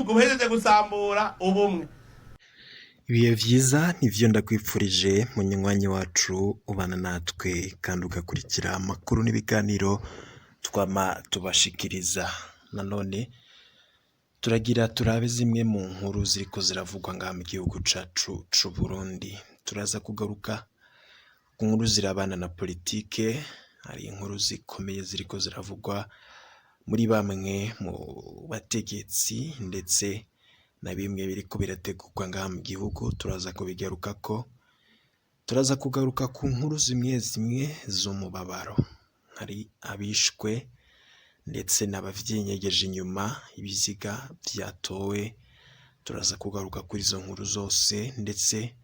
ngo uhejeje gusambura ubumwe. Ibihe vyiza nivyo ndakwipfurije munywanyi wacu ubana natwe kandi ugakurikira amakuru n'ibiganiro twama tubashikiriza. Nanone turagira turabe zimwe mu nkuru ziriko ziravugwa ngaha mu gihugu cacu c'u Burundi. Turaza kugaruka ku nkuru zirabana na politike, hari inkuru zikomeye ziriko ziravugwa muri bamwe mu bategetsi ndetse na bimwe biriko birategurwa ngaha mu gihugu. Turaza kubigarukako, turaza kugaruka ku nkuru zimwe zimwe z'umubabaro, hari abishwe ndetse n'abavyenyegeje inyuma, ibiziga vyatowe. Turaza kugaruka kuri izo nkuru zose ndetse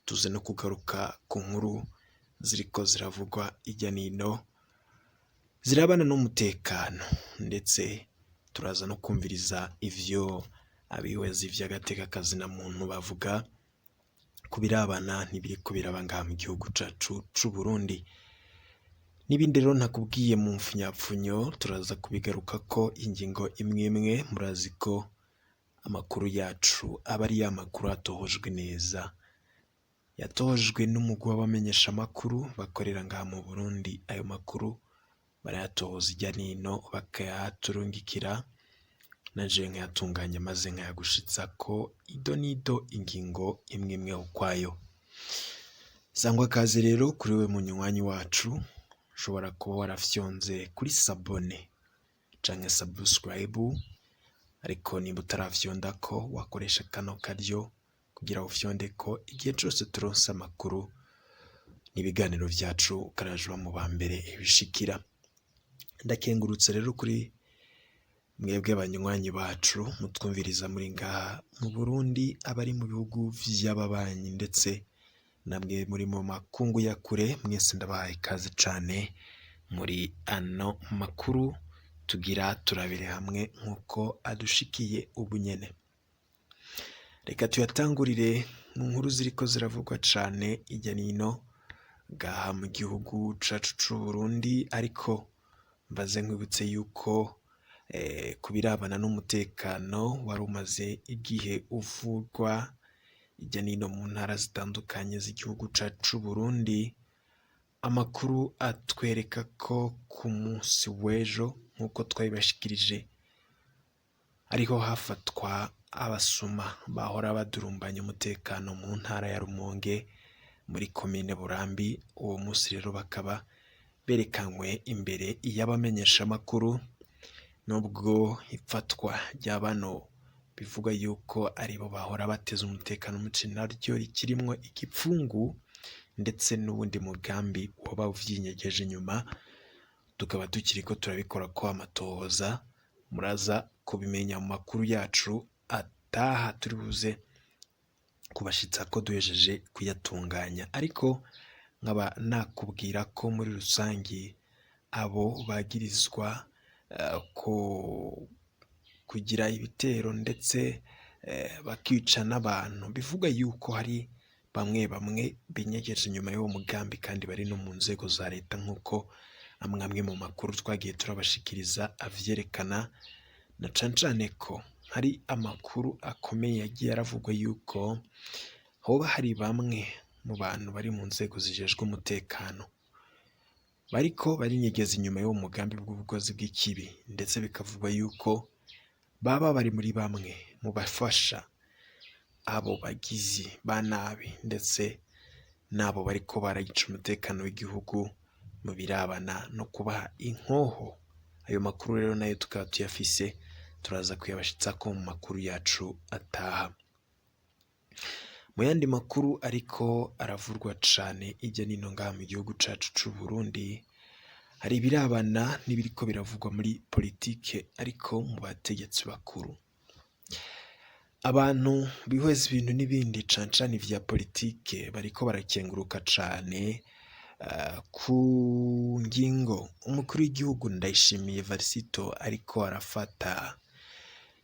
tuze no kugaruka ku nkuru ziriko ziravugwa irya nino zirabana n'umutekano, ndetse turaza no kumviriza ivyo abihweza ivy'agateka na muntu bavuga ku birabana n'ibiriko biraba ngaha mu gihugu cacu c'u Burundi. N'ibindi rero ntakubwiye mu mfunyapfunyo turaza kubigarukako ingingo imwe imwe. Murazi ko amakuru yacu aba ari ya makuru atohojwe neza, yatojwe n'umugwi w'abamenyesha amakuru bakorera ngaha mu Burundi. Ayo makuru barayatohoza irya nino bakayaturungikira, naje nkayatunganya maze nkayagushitsako ido nido ingingo imwe imwe ukwayo. Sangwa kaze rero kuri we munywanyi wacu, ushobora kuba warafyonze kuri sabone canke subscribe, ariko nimba utarafyondako wakoresha kano karyo kugira ufyondeko igihe cose turonse amakuru n'ibiganiro vyacu ukaraje mu ba mbere bishikira. Ndakengurutse rero kuri mwebwe abanywanyi bacu mutwumviriza muri ngaha mu Burundi, abari mu bihugu vy'ababanyi ndetse namwe muri mu makungu ya kure, mwese ndabahaye ikaze cane muri ano makuru tugira turabire hamwe nkuko adushikiye ubu nyene. Reka tuyatangurire mu nkuru ziriko ziravugwa cane irya nino ngaha mu gihugu cacu c'u Burundi, ariko mbaze nkwibutse yuko ku birabana n'umutekano wari umaze igihe uvugwa irya nino mu ntara zitandukanye z'igihugu cacu c'u Burundi. Amakuru atwereka ko ku munsi w'ejo nk'uko twabibashikirije ariho hafatwa abasuma bahora badurumbanya umutekano mu ntara ya Rumonge muri komine Burambi. Uwo munsi rero bakaba berekanywe imbere y'abamenyesha amakuru, nubwo ifatwa rya bano bivuga yuko aribo bahora bateza umutekano muke naryo rikirimwo igipfungu ndetse n'ubundi mugambi woba uvyinyegeje inyuma. Tukaba tukiriko turabikora ko amatohoza, muraza kubimenya mu makuru yacu ataha turi buze kubashitsa ko duhejeje kuyatunganya. Ariko nkaba nakubwira ko muri rusangi abo bagirizwa kugira ibitero ndetse bakica n'abantu, bivuga yuko hari bamwe bamwe binyegeje inyuma y'uwo mugambi kandi bari no mu nzego za leta, nk'uko amwe mu makuru twagiye turabashikiriza avyerekana. Na cane ko hari amakuru akomeye yagiye aravugwa yuko hoba hari bamwe mu bantu bari mu nzego zijejwe umutekano bariko barinyegeza inyuma y'uwo mugambi bw'ubukozi bw'ikibi, ndetse bikavugwa yuko baba bari muri bamwe mu bafasha abo bagizi ba nabi ndetse n'abo bariko barayica umutekano w'igihugu mu birabana no kubaha inkoho. Ayo makuru rero nayo tukaba tuyafise, turaza kuyabashitsako mu makuru yacu ataha. Mu yandi makuru ariko aravurwa cane irya nino ngaha mu gihugu cacu c'u Burundi, hari ibirabana n'ibiriko biravugwa muri politike ariko mu bategetsi bakuru. Abantu bihweza ibintu n'ibindi cane cane vya politike bariko barakenguruka cane ku ngingo umukuru w'igihugu Ndayishimiye Varisito ariko arafata.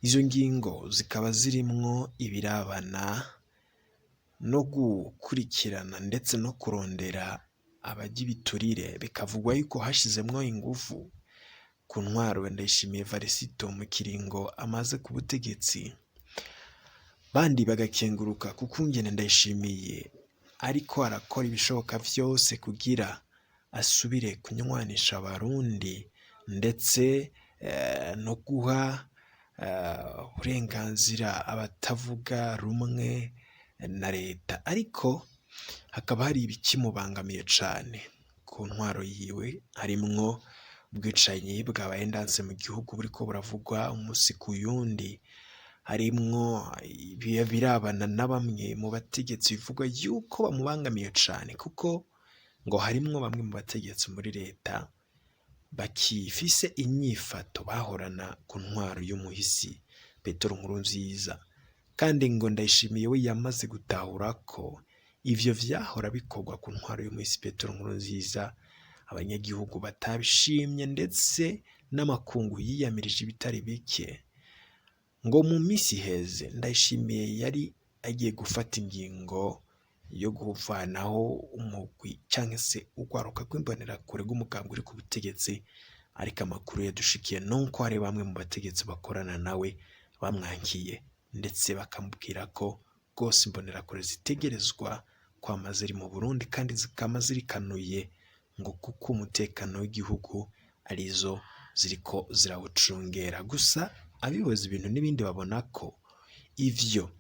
Izo ngingo zikaba zirimwo ibirabana no gukurikirana ndetse no kurondera abajya ibiturire, bikavugwa yuko hashizemwo ingufu ku ntwaro Ndayishimiye Varisito mu kiringo amaze ku butegetsi. bandi bagakenguruka kuko ingene Ndayishimiye ariko arakora ibishoboka vyose kugira asubire kunywanisha abarundi ndetse no guha uburenganzira abatavuga rumwe na leta, ariko hakaba hari ibikimubangamiye cane ku ntwaro yiwe, harimwo ubwicanyi bwabaye ndanse mu gihugu buriko buravugwa umusi ku yundi, harimwo birabana na bamwe mu bategetsi bivugwa yuko bamubangamiye cane, kuko ngo harimwo bamwe mu bategetsi muri leta bakifise inyifato bahorana ku ntwaro y'umuhisi Petero Nkurunziza, kandi ngo Ndayishimiye we yamaze gutahura ko ivyo vyahora bikorwa ku ntwaro y'umuhisi Petero Nkurunziza abanyagihugu batabishimye, ndetse n'amakungu yiyamirije ibitari bike. Ngo mu misi heze Ndayishimiye yari agiye gufata ingingo yo kuvanaho umugwi canke se urwaruka rw'imbonerakure rw'umugambwe uri ku butegetsi, ariko amakuru yadushikiye nuko hari bamwe mu bategetsi bakorana nawe bamwankiye, ndetse bakamubwira ko rwose imbonerakure zitegerezwa kwama ziri mu Burundi kandi zikama zirikanuye, ngo kuko umutekano w'igihugu arizo ziriko zirawucungera. Gusa abibaza ibintu n'ibindi babona ko ivyo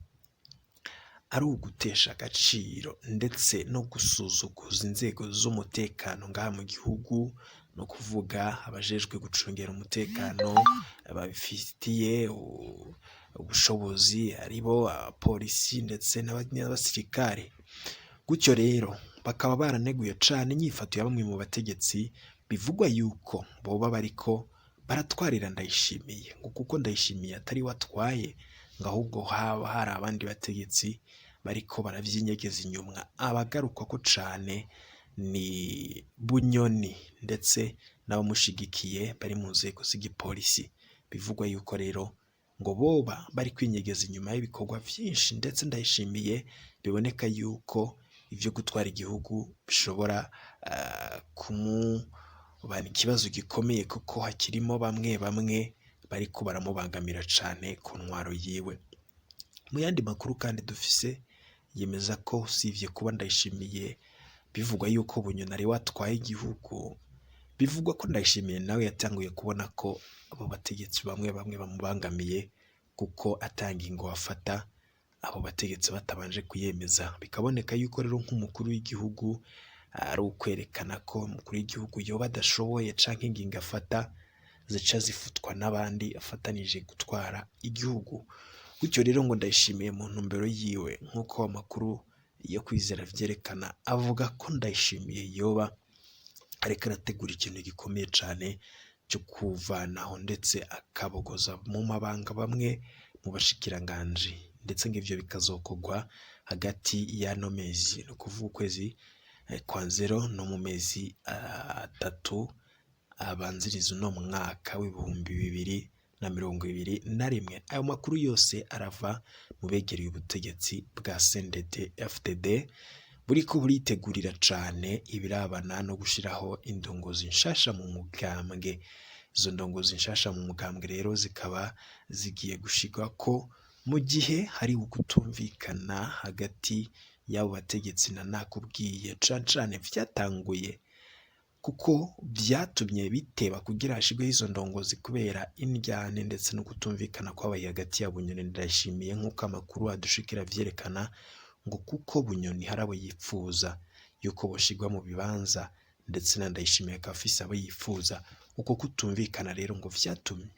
ari ugutesha agaciro ndetse no gusuzuguza inzego z'umutekano ngaha mu gihugu, no kuvuga abajejwe gucungera umutekano babifitiye ubushobozi, aribo abapolisi ndetse n'abasirikare. Gutyo rero bakaba baraneguye cane inyifato ya bamwe mu bategetsi bivugwa yuko boba bariko baratwarira Ndayishimiye, ngo kuko Ndayishimiye atari watwaye, ngo ahubwo haba hari abandi bategetsi bariko baravyinyegeza inyuma. Abagaruka ko cane ni Bunyoni ndetse n'abamushigikiye bari mu nzego z'igipolisi, bivugwa yuko rero ngo boba bari kwinyegeza inyuma y'ibikorwa vyinshi, ndetse Ndayishimiye biboneka yuko ivyo gutwara igihugu bishobora kumubana ikibazo gikomeye, kuko hakirimo bamwe bamwe bariko baramubangamira cane ku ntwaro yiwe. Mu yandi makuru kandi dufise yemeza ko usivye kuba Ndayishimiye bivugwa yuko Bunyoni ari watwaye igihugu, bivugwa ko Ndayishimiye nawe yatanguye kubona ko abo bategetsi bamwe bamwe bamubangamiye, kuko atanga ingo afata abo bategetsi batabanje kuyemeza. Bikaboneka yuko rero nk'umukuru w'igihugu ari ukwerekana ko umukuru w'igihugu yoba adashoboye canke ingingo afata zica zifutwa n'abandi afatanije gutwara igihugu. Gutyo rero ngo Ndayishimiye mu ntumbero yiwe, nk'uko amakuru yo kwizera vyerekana, avuga ko Ndayishimiye yoba ariko arategura ikintu gikomeye cane cyo kuvanaho ndetse akabogoza mu mabanga bamwe mu bashikiranganji, ndetse ngo ivyo bikazokorwa hagati y'ano mezi, no kuvuga ukwezi kwa Nzero no mu mezi atatu abanziriza uno mwaka w'2021. Ayo makuru yose arava mu begereye ubutegetsi bwa CNDD-FDD buriko buritegurira cane ibirabana no gushiraho indongozi nshasha mu mugambwe. Izo ndongozi nshasha mu mugambwe rero zikaba zigiye gushigwa ko mu gihe hari ukutumvikana hagati y'abo bategetsi. Na nakubwiye cane vyatanguye kuko vyatumye biteba kugira hashigweho izo ndongozi kubera indyane ndetse no kutumvikana kwabaye hagati ya Bunyoni na Ndayishimiye, nk'uko amakuru adushikira vyerekana, ngo kuko Bunyoni hari abo yipfuza yuko boshigwa mu bibanza, ndetse na Ndayishimiye akaba afise abo yifuza. Uko kutumvikana rero ngo vyatumye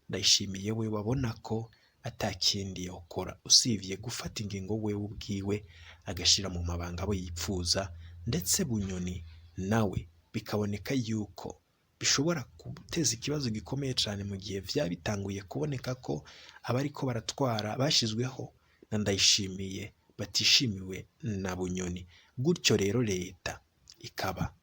Ndayishimiye we wabona ko atakindi yokora usivye gufata ingingo we ubwiwe agashira mu mabanga abo yipfuza, ndetse Bunyoni nawe bikaboneka yuko bishobora guteza ikibazo gikomeye cane mu gihe bitanguye kuboneka ko abariko baratwara bashizweho na Ndayishimiye batishimiwe na Bunyoni. Gutyo rero leta ikaba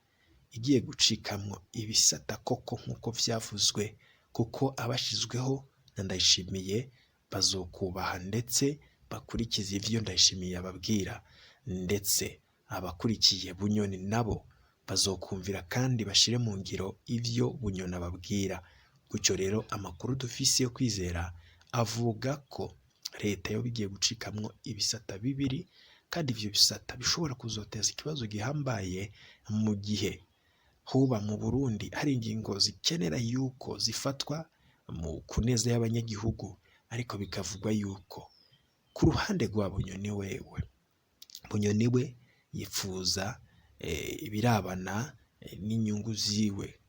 igiye gucikamwo ibisata koko nk'uko vyavuzwe, kuko abashizweho na Ndayishimiye bazokubaha ndetse bakurikiza ivyo Ndayishimiye ababwira, ndetse abakurikiye Bunyoni nabo bazokumvira kandi bashire mu ngiro ivyo Bunyoni ababwira. Gutyo rero amakuru dufise yo kwizera avuga ko leta yo bigiye gucikamwo ibisata bibiri, kandi ivyo bisata bishobora kuzoteza ikibazo gihambaye mu gihe hoba mu Burundi hari ingingo zikenera yuko zifatwa mu kuneza y'abanyagihugu, ariko bikavugwa yuko ku ruhande rwa Bunyoni Bunyoni we yifuza ibirabana n'inyungu ziwe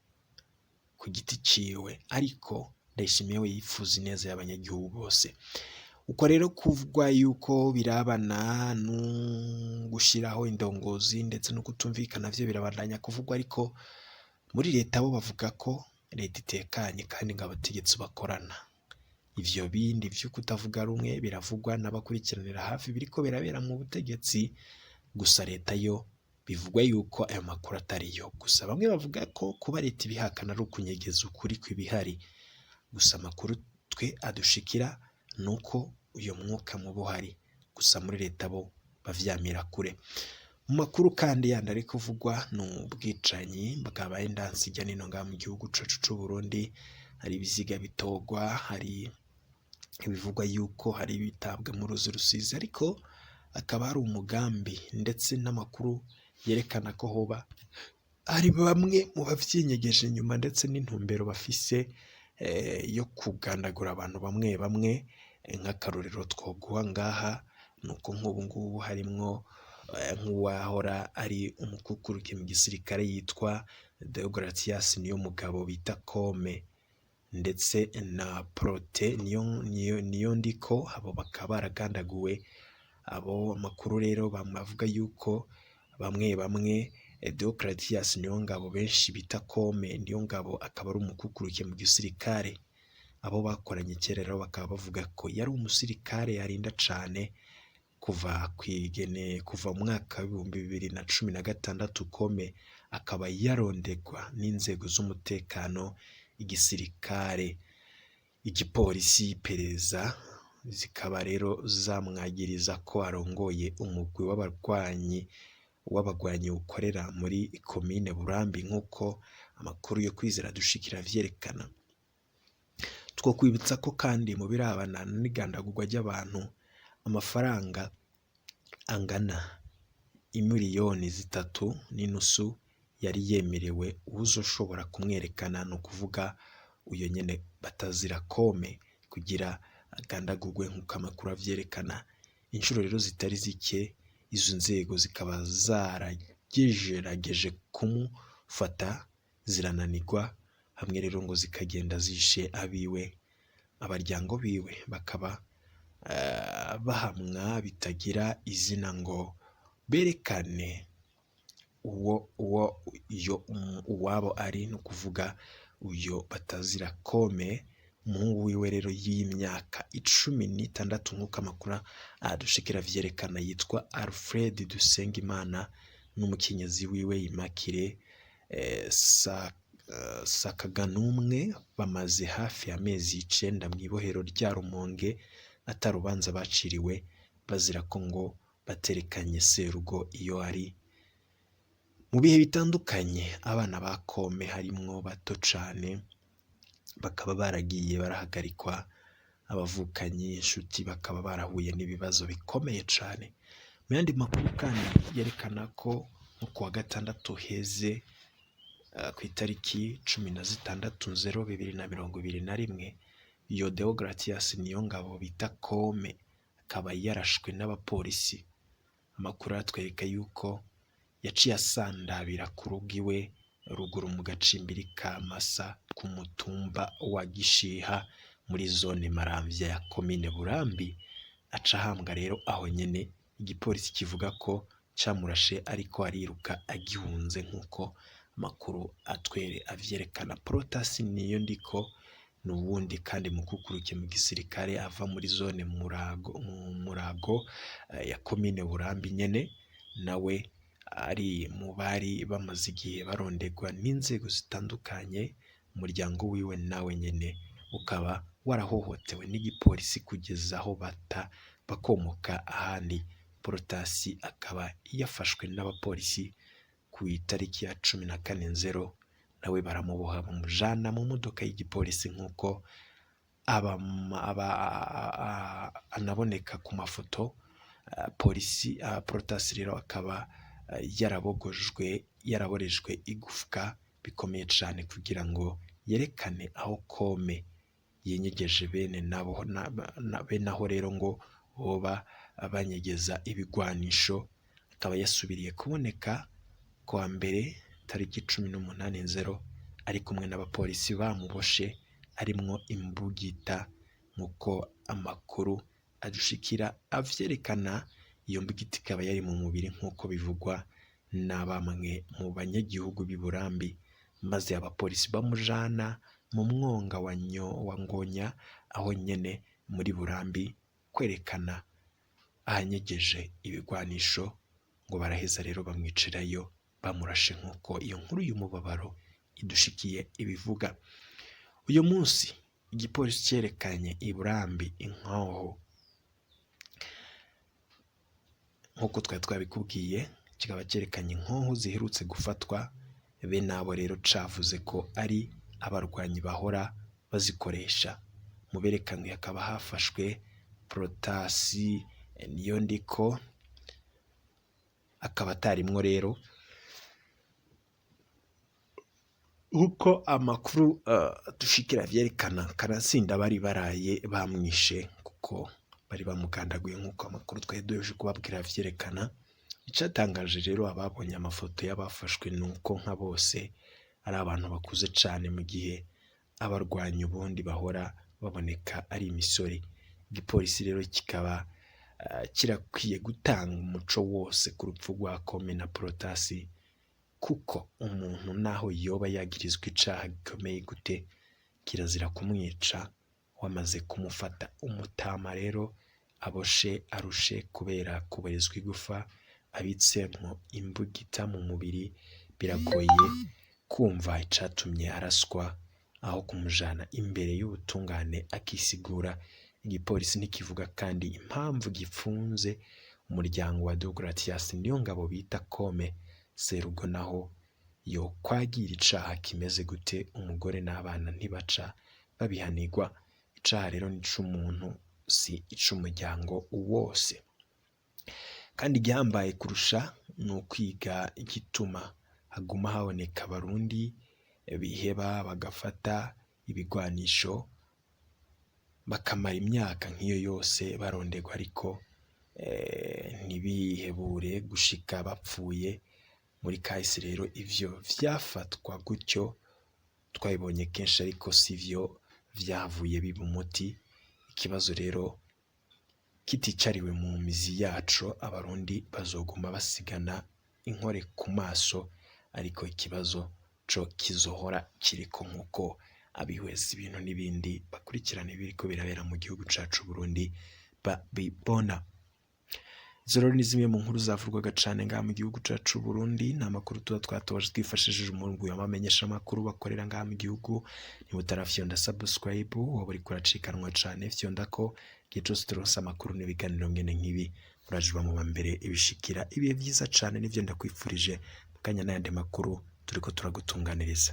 ku giti ciwe, ariko Ndayishimiye we yifuza ineza y'abanyagihugu bose. Uko rero kuvugwa yuko birabana no gushiraho indongozi ndetse no kutumvikana vyo birabandanya kuvugwa, ariko muri leta bo bavuga ko leta itekanye kandi ngo abategetsi bakorana. Ivyo bindi vyo kutavuga rumwe biravugwa n'abakurikiranira hafi biriko birabera mu butegetsi, gusa leta yo bivugwa yuko ayo makuru atariyo. Gusa bamwe bavuga ko kuba leta ibihakana ari ukunyegeza ukuri kw'ibihari, gusa amakuru twe adushikira nuko uyo mwuka mubi uhari, gusa muri leta bo bavyamira kure. Mu makuru kandi yandi ari kuvugwa n'ubwicanyi bwabaye ndansi hirya no hino ngaha mu gihugu cacu c'u Burundi. Hari ibiziga bitogwa, hari ibivugwa yuko hari ibitabwa mu ruzi Rusizi, ariko akaba hari umugambi ndetse n'amakuru yerekana ko hoba hari bamwe mu bavyinyegeje inyuma ndetse n'intumbero bafise yo kugandagura abantu bamwe bamwe. Nk'akarorero twoguha ngaha nuko nk'ubu ngubu harimwo nk'uwahora ari umukukuruke mu gisirikare yitwa Deogratias Niyomugabo bita Kome, ndetse na Prote Niyondiko, abo bakaba baragandaguwe. Abo amakuru rero bavuga yuko bamwe Deogratias Niyongabo benshi bita Kome Niyongabo akaba ari umukukuruke mu gisirikare. Abo bakoranye kera rero bakaba bavuga ko yari umusirikare yarinda cane kuva mu mwaka w'2016. Kome akaba yarondegwa n'inzego z'umutekano, igisirikare, igipolisi, iperereza, zikaba rero zamwagiriza ko arongoye umugwi w'abagwanyi ukorera muri komine Burambi, nk'uko amakuru yo kwizera dushikira vyerekana. Two kwibutsa ko kandi mu birabana n'igandagurwa ry'abantu amafaranga angana imiliyoni 3.5 yari yemerewe uzoshobora kumwerekana, no kuvuga uyo nyene batazira Kome, kugira agandagurwe nk'uko amakuru avyerekana. Inshuro rero zitari zike izo nzego zikaba zaragerageje kumufata zirananirwa, hamwe rero ngo zikagenda zishe abiwe, abaryango biwe bakaba bahamwa bitagira izina ngo berekane uwabo ari, no kuvuga uyo batazira Kome. Umuhungu wiwe rero y'imyaka 16 nk'uko amakuru adushikira vyerekana yitwa Alfred Dusengimana, n'umukenyezi wiwe Imakire Sakaganumwe bamaze hafi amezi 9 mw'ibohero rya Rumonge atarubanza baciriwe, bazira ko ngo baterekanye serugo iyo ari. Mu bihe bitandukanye abana ba Kome harimwo bato cane bakaba baragiye barahagarikwa, abavukanyi, inshuti bakaba barahuye n'ibibazo bikomeye cane. Mu yandi makuru kandi yerekana ko nko kuwa gatandatu heze ku itariki 16/0/2021 iyo Deogratias Niyongabo bita Kome akaba yarashwe n'abapolisi. Amakuru atwereka yuko yaciye asandabira ku rugo iwe ruguru mu gacimbiri ka Masa ku mutumba wa Gishiha muri zone Maramvya ya komine Burambi. Aca ahambwa rero aho nyene, igipolisi kivuga ko camurashe ariko ariruka agihunze, nk'uko amakuru avyerekana. Protas Niyondiko n'ubundi kandi mukukuruke mu gisirikare ava muri zone Murago ya komine Burambi nyene, nawe ari mu bari bamaze igihe barondegwa n'inzego zitandukanye. Umuryango wiwe nawe nyene ukaba warahohotewe n'igipolisi kugeza aho bakomoka ahandi. Protas akaba yafashwe n'abapolisi ku itariki ya 14/0, nawe baramuboha bamujana mu modoka y'igipolisi, nk'uko anaboneka ku mafoto. Polisi Protasi rero akaba yaraborejwe igufwa bikomeye cyane kugira ngo yerekane aho Kome yenyegeje bene aho rero ngo boba banyegeza ibigwanisho. Akaba yasubiriye kuboneka kuwa mbere tariki 18/0 ari kumwe n'abapolisi bamuboshe arimwo imbugita, nk'uko amakuru adushikira avyerekana. Iyo mbugita ikaba yari mu mubiri nk'uko bivugwa na bamwe mu banyagihugu b'i Burambi, maze abapolisi bamujana mu mwonga wa Ngonya aho nyene muri Burambi kwerekana ahanyegeje ibigwanisho, ngo baraheza rero bamwicirayo bamurashe, nk'uko iyo nkuru y'umubabaro idushikiye ibivuga. Uyu munsi igipolisi cyerekanye i Burambi inkoho, nk'uko twari twabikubwiye, kikaba cyerekanye inkoho ziherutse gufatwa. Bene abo rero cavuze ko ari abarwanyi bahora bazikoresha. Mu berekanywe hakaba hafashwe Protasi Niyondiko, akaba atarimwo rero, uko amakuru dushikira vyerekana. Karasinda bari baraye bamwishe kuko bari bamukandaguye, nk'uko amakuru twari duheje kubabwira vyerekana. Icatangaje rero ababonye amafoto y'abafashwe nuko nka bose ari abantu bakuze cyane, mu gihe abarwanyi ubundi bahora baboneka ari imisore. Igipolisi rero kikaba kirakwiye gutanga umuco wose ku rupfu rwa Kome na Protasi, kuko umuntu naho yoba yagirizwa icaha gikomeye gute, kirazira kumwica wamaze kumufata. Umutama rero aboshe arushe kubera kuborezwa igufa, abitsemwo imbugita mu mubiri, biragoye kumva icatumye araswa aho kumujana imbere y'ubutungane akisigura. Igipolisi ntikivuga kandi impamvu gifunze umuryango wa Deogratias Niyongabo bita Kome Serugo, naho yo kwagira icaha kimeze gute. Umugore n'abana ntibaca babihanirwa. Icaha rero ni c'umuntu, si ic'umuryango wose. Kandi igihambaye kurusha ni ukwiga igituma haguma haboneka Abarundi biheba bagafata ibigwanisho bakamara imyaka nk'iyo yose barondegwa, ariko ntibihebure gushika bapfuye. Muri kahise rero ivyo vyafatwa gutyo twabibonye kenshi, ariko sivyo vyavuye biba umuti. Ikibazo rero kiticariwe mu mizi yacu, Abarundi bazoguma basigana inkore ku maso, ariko ikibazo co kizohora kiriko, nk'uko abihweza ibintu n'ibindi bakurikirana ibiriko birabera mu gihugu cacu Burundi babibona. Izo rero ni zimwe mu nkuru zavurwaga cane ngaha mu gihugu cacu Burundi. Ni amakuru tuba twatoje twifashishije umurwi w'abamenyesha amakuru bakorera ngaha mu gihugu. Niba utarafyonda subscribe, wowe uriko uracikanwa cane, fyondako igihe cose turonse amakuru n'ibiganiro mwene nk'ibi urajiba mu bambere ibishikira. Ibihe vyiza cane nivyo ndakwifurije, mukanya n'ayandi makuru turiko turagutunganiriza.